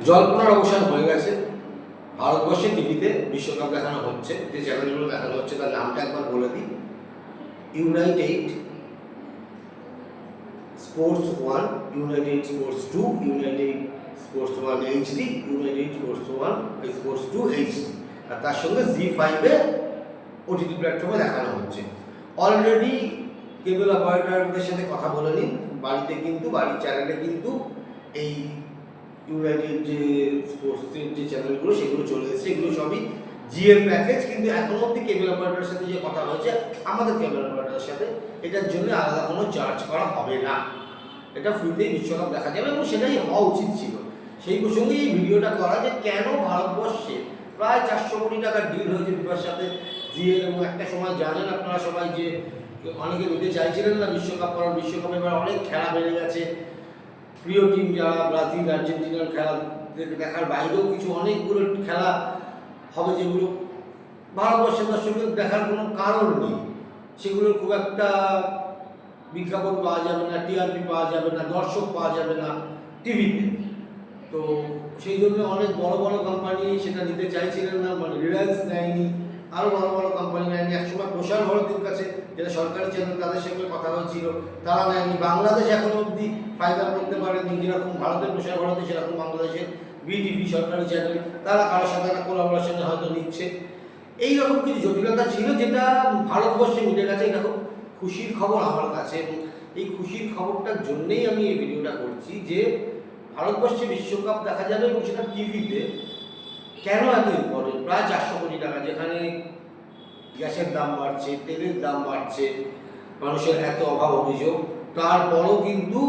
জল্পনার অবসান হয়ে গেছে। ভারতবর্ষে টিভিতে বিশ্বকাপ দেখানো হচ্ছে, যে চ্যানেলগুলো দেখানো হচ্ছে তার নামটা একবার বলে দিই। United sports 1, United sports 2, United sports 1 HD, United sports 1 sports 2 HD, আর তার সঙ্গে জি5-এ ওটিটি প্ল্যাটফর্মে দেখানো হচ্ছে। অলরেডি কেবল অপারেটরদের সাথে কথা বলে নিন, বাড়িতে কিন্তু বাড়ির চ্যানেলে কিন্তু এই ইউনাইটেড যে স্পোর্টসের যে চ্যানেলগুলো সেগুলো চলে এসেছে। এগুলো সবই জিএর প্যাকেজ, কিন্তু এখনো অবধি কেবল অপারেটরের সাথে যে কথা হয়েছে আমাদের কেবল অপারেটরের সাথে, এটার জন্য আলাদা কোনো চার্জ করা হবে না। এটা ফ্রিতেই বিশ্বকাপ দেখা যাবে এবং সেটাই হওয়া উচিত ছিল। সেই প্রসঙ্গে এই ভিডিওটা করা যে কেন ভারতবর্ষে প্রায় 400 কোটি টাকার ডিল হয়েছে ফিফার সাথে জিএর, এবং একটা সময় জানেন আপনারা সবাই যে অনেকে নিতে চাইছিলেন না বিশ্বকাপ, কারণ বিশ্বকাপে এবার অনেক খেলা বেড়ে গেছে। প্রিয় টিম যারা ব্রাজিল আর্জেন্টিনার খেলা দেখার বাইরেও কিছু অনেকগুলো খেলা হবে যেগুলো ভারতবর্ষের দর্শকদের দেখার কোনো কারণ নেই, সেগুলোর খুব একটা বিজ্ঞাপন পাওয়া যাবে না, টিআরপি পাওয়া যাবে না, দর্শক পাওয়া যাবে না টিভিতে। তো সেই জন্য অনেক বড় বড় কোম্পানি সেটা নিতে চাইছিলেন না, মানে রিলায়েন্স নেয়নি, আরও বড় বড় কোম্পানি নেয়নি। একসময় প্রসার ভারতীর কাছে যেটা সরকারি চ্যানেল তাদের সঙ্গে কথা হয়েছিল, তারা নেয়নি। বাংলাদেশ এখনো অবধি ফাইবার করতে পারেনি, যেরকম ভারতের প্রসার ভারতী সেরকম বাংলাদেশের বিটিভি সরকারি চ্যানেল, তারা কারোর সাথে একটা কোলাবোরেশনে হয়তো নিচ্ছে। এইরকম কিছু জটিলতা ছিল যেটা ভারতবর্ষে মিটে গেছে। এটা খুব খুশির খবর আমার কাছে, এবং এই খুশির খবরটার জন্যেই আমি এই ভিডিওটা করছি যে ভারতবর্ষে বিশ্বকাপ দেখা যাবে এবং সেটা টিভিতে। কেন এত ইম্পর্টেন্ট? প্রায় 400 কোটি টাকা, যেখানে গ্যাসের দাম বাড়ছে, তেলের দাম বাড়ছে, মানুষের এত অভাব অভিযোগ, তারপরও কিন্তু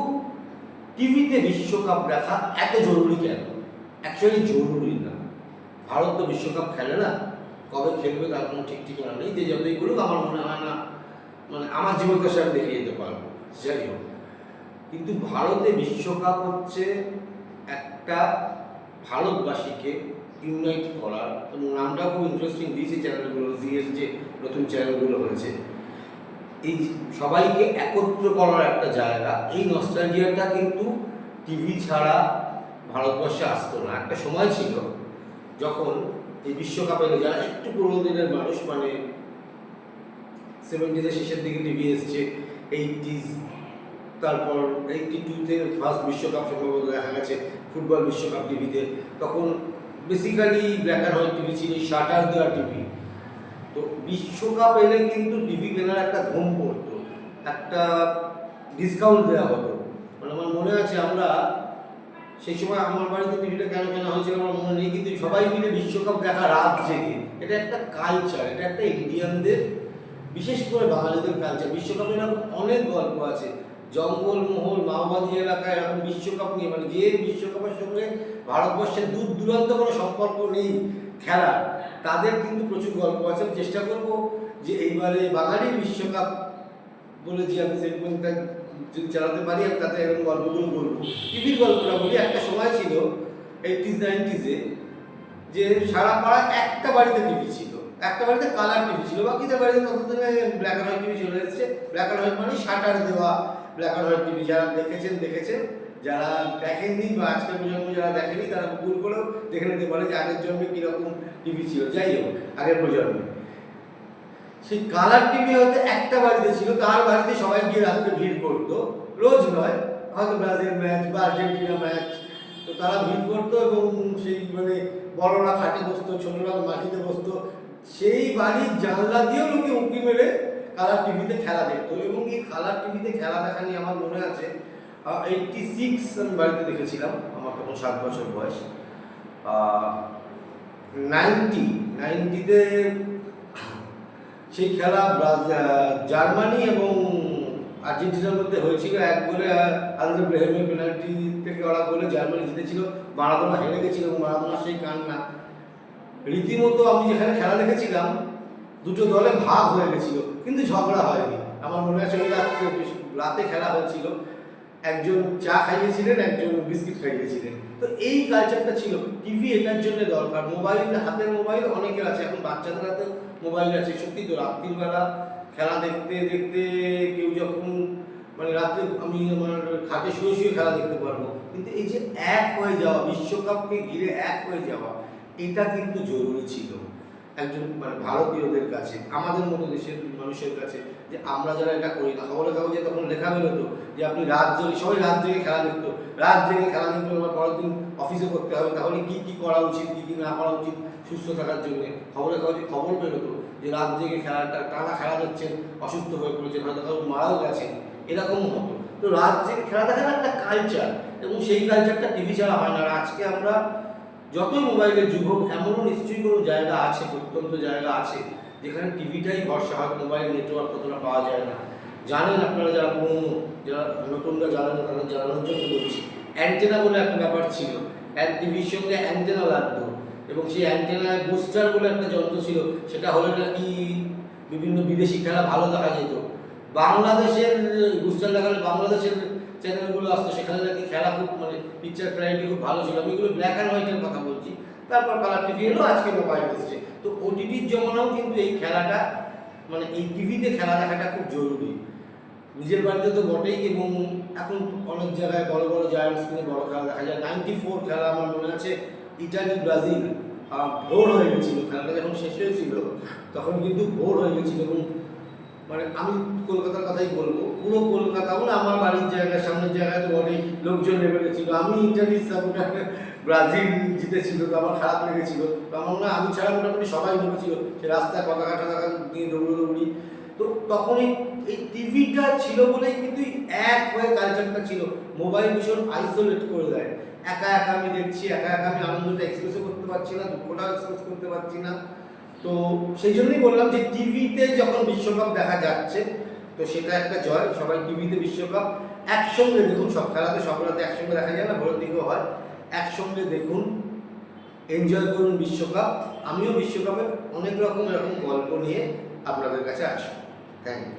টিভিতে বিশ্বকাপ দেখা এত জরুরি কেন? অ্যাকচুয়ালি জরুরি না। ভারত তো বিশ্বকাপ খেলে না, কবে খেলবে তার কোনো ঠিক ঠিকানা নেই। যে যতই বলুক আমার মনে হয় না মানে আমার জীবনকে সে আমি দেখে যেতে পারবো, যাই হোক। কিন্তু ভারতে বিশ্বকাপ হচ্ছে একটা ভারতবাসীকে ইউনাইট করার, এবং নামটাও খুব ইন্টারেস্টিং দিয়েছে চ্যানেলগুলো, জিএর যে নতুন চ্যানেলগুলো হয়েছে, এই সবাইকে একত্র করার একটা জায়গা। এই নস্টালজিয়াটা কিন্তু টিভি ছাড়া ভারতবর্ষে আসতো না। একটা সময় ছিল যখন এই বিশ্বকাপে যারা একটু পুরোনো দিনের মানুষ, মানে 70s শেষের দিকে টিভি এসছে, 80s, তারপর 82-তে ফার্স্ট বিশ্বকাপ সম্ভবত দেখা গেছে ফুটবল বিশ্বকাপ টিভিতে। তখন basically black and white TV ছিল, শাটার দেওয়া টিভি। তো বিশ্বকাপ এলে কিন্তু টিভি কেনার একটা ঘুম পড়তো, একটা ডিসকাউন্ট দেওয়া হতো। মানে আমার মনে আছে আমরা সেই সময় আমার বাড়িতে টিভিটা কেন কেনা হয়েছিল আমার মনে নেই, কিন্তু সবাই মিলে বিশ্বকাপ দেখা রাত জেগে, এটা একটা কালচার, এটা একটা ইন্ডিয়ানদের, বিশেষ করে বাঙালিদের কালচার। বিশ্বকাপে এরকম অনেক গল্প আছে, জঙ্গলমহল মাওবাদী এলাকায় এরকম বিশ্বকাপ নিয়ে, মানে যে বিশ্বকাপের সঙ্গে ভারতবর্ষের দূর দূরান্ত কোনো সম্পর্ক নেই খেলা, তাদের কিন্তু প্রচুর গল্প আছে। আমি চেষ্টা করবো যে এইবারে বাঙালির বিশ্বকাপ বলে যে আমি সেগমেন্টটা যদি চালাতে পারি, আমি তাতে এরকম গল্পগুলো বলবো। টিভির গল্পটা বলি। একটা সময় ছিল 80s 90s-এ যে সারা পাড়ায় একটা বাড়িতে টিভি ছিল, একটা বাড়িতে কালার টিভি ছিল, বাকিদের বাড়িতে ততদিনে ব্ল্যাক অ্যান্ড হোয়াইট টিভি চলে এসেছে। ব্ল্যাক অ্যান্ড হোয়াইট মানে শাটার দেওয়া ব্ল্যাক অ্যান্ড হোয়াইট টিভি। যারা দেখেছেন, যারা দেখেননি বা আজকের প্রজন্ম যারা দেখেনি তারা গুগল করেও দেখে নিতে পারে যে আগের জন্মে কীরকম টিভি ছিল। যাই হোক, আগের প্রজন্মে সেই কালার টিভি হয়তো একটা বাড়িতে ছিল, তার বাড়িতে সবাই গিয়ে রাত্রে ভিড় করতো, রোজ নয়, হয়তো ব্রাজিল ম্যাচ বা আর্জেন্টিনা ম্যাচ, তো তারা ভিড় করতো এবং সেই মানে বড়রা খাটে বসতো, ছোটরা মাটিতে বসতো, সেই বাড়ির জানলা দিয়েও লোকে উঁকি মেরে কালার টিভিতে খেলা দেখতো। এবং এই কালার টিভিতে খেলা দেখা নিয়ে আমার মনে আছে 86 আমি বাড়িতে দেখেছিলাম, আমার তখন 7 বছর বয়স। 90-তে সেই খেলা জার্মানি এবং আর্জেন্টিনার মধ্যে হয়েছিল। 1 গোলে আন্দ্রে ব্রেহেমের পেনাল্টি থেকে ওরা গোলে জার্মানি জিতেছিল, মারাদোনা হেরে গেছিল এবং মারাদোনার সেই কান্না রীতিমতো। আমি যেখানে খেলা দেখেছিলাম দুটো দলে ভাগ হয়ে গেছিল, কিন্তু ঝগড়া হয়নি। আমার মনে আছে ওই রাতে খেলা হয়েছিল, একজন চা খাইয়েছিলেন, একজন বিস্কিট খাইয়েছিলেন। তো এই কালচারটা ছিল। টিভি এটার জন্য দরকার। মোবাইল, হাতের মোবাইল অনেকের আছে, এখন বাচ্চাদের হাতে মোবাইল আছে। সত্যি তো, রাত্রিবেলা খেলা দেখতে দেখতে কেউ যখন মানে রাত্রে আমি আমার খাটে শুয়ে শুয়ে খেলা দেখতে পারবো, কিন্তু এই যে এক হয়ে যাওয়া, বিশ্বকাপকে ঘিরে এক হয়ে যাওয়া, এটা কিন্তু জরুরি ছিল একজন মানে ভারতীয়দের কাছে, আমাদের মতো দেশের মানুষের কাছে, যে আমরা যারা এটা করি না। খবরের কাগজে তখন লেখা বেরোতো যে আপনি রাত জেগে, সবাই রাত জেগে খেলা দেখতো, রাত জেগে খেলা দেখতো, এবার পরের দিন অফিসে করতে হবে, তাহলে কি কি করা উচিত, কি কি না করা উচিত সুস্থ থাকার জন্য। খবরের কাগজে খবর বেরোতো যে রাত জেগে খেলাটা টানা খেলা দেখছেন, অসুস্থ হয়ে পড়েছেন, হয়তো কারো মারাও গেছেন, এরকমও হতো। তো রাত জেগে খেলা দেখার একটা কালচার, এবং সেই কালচারটা টিভি ছাড়া হয় না। আর আজকে আমরা যতই মোবাইলের যুগ হোক, এমনও নিশ্চয়ই কোনো জায়গা আছে, প্রত্যন্ত জায়গা আছে যেখানে টিভিটাই ভরসা হয়, মোবাইল নেটওয়ার্ক কতটা পাওয়া যায় না। জানেন আপনারা যারা পুরনো, যারা নতুনরা জানেন না, তাদের জানানোর জন্য বলছি, অ্যান্টেনা বলে একটা ব্যাপার ছিল, টিভির সঙ্গে অ্যান্টেনা লাগতো, এবং সেই অ্যান্টেনায় বুস্টার বলে একটা যন্ত্র ছিল, সেটা হলে নাকি বিভিন্ন বিদেশি খেলা ভালো দেখা যেত। বাংলাদেশের বুস্টার লাগালে বাংলাদেশের চ্যানেলগুলো আসতো, সেখানে নাকি খেলা খুব মানে পিকচার ক্লারিটি খুব ভালো ছিল। আমি এগুলো ব্ল্যাক অ্যান্ড হোয়াইটের কথা বলছি, তারপর কালার টিভি এলো, আজকে মোবাইল এসছে। তো ওটিটির জমানাও কিন্তু এই খেলাটা মানে এই টিভিতে খেলা দেখাটা খুব জরুরি। নিজের বাড়িতে তো বটেই, এবং এখন অনেক জায়গায় বড় বড় জায়ান্ট স্ক্রিনে বড় খেলা দেখা যায়। 94 খেলা আমার মনে আছে, ইটালি ব্রাজিল, ভোর হয়ে গেছিলো খেলাটা যখন শেষ হয়েছিল, তখন কিন্তু ভোর হয়ে গেছিলো। এবং মানে আমি কলকাতার কথাই বলবো, পুরো কলকাতাও না, আমার বাড়ির জায়গায় সামনের জায়গায় তো অনেক লোকজন নেমে গেছিলো। আমি ইটালির সাপোর্টার, ব্রাজিল জিতেছিল, তো আমার খারাপ লেগেছিল। তো আমার না, আমি ছাড়া মোটামুটি সবাই নেমেছিল, সে রাস্তায় পতাকা টতাকা নিয়ে দৌড়ি। তো তখনই এই টিভিটা ছিল বলেই কিন্তু এক হয়ে কালচারটা ছিল। মোবাইল ভীষণ আইসোলেট করে দেয়, একা একা আমি দেখছি, একা একা আমি আনন্দটা এক্সপ্রেসও করতে পারছি না, দুঃখটাও এক্সপ্রেস করতে পারছি না। তো সেই জন্যই বললাম যে টিভিতে যখন বিশ্বকাপ দেখা যাচ্ছে, তো সেটা একটা জয়। সবাই টিভিতে বিশ্বকাপ একসঙ্গে দেখুন, সব খেলাতে সব রাতে একসঙ্গে দেখা যায় না, ভোরের দিকেও হয়, একসঙ্গে দেখুন, এনজয় করুন বিশ্বকাপ। আমিও বিশ্বকাপের অনেক রকম এরকম গল্প নিয়ে আপনাদের কাছে আসবো। Thank you.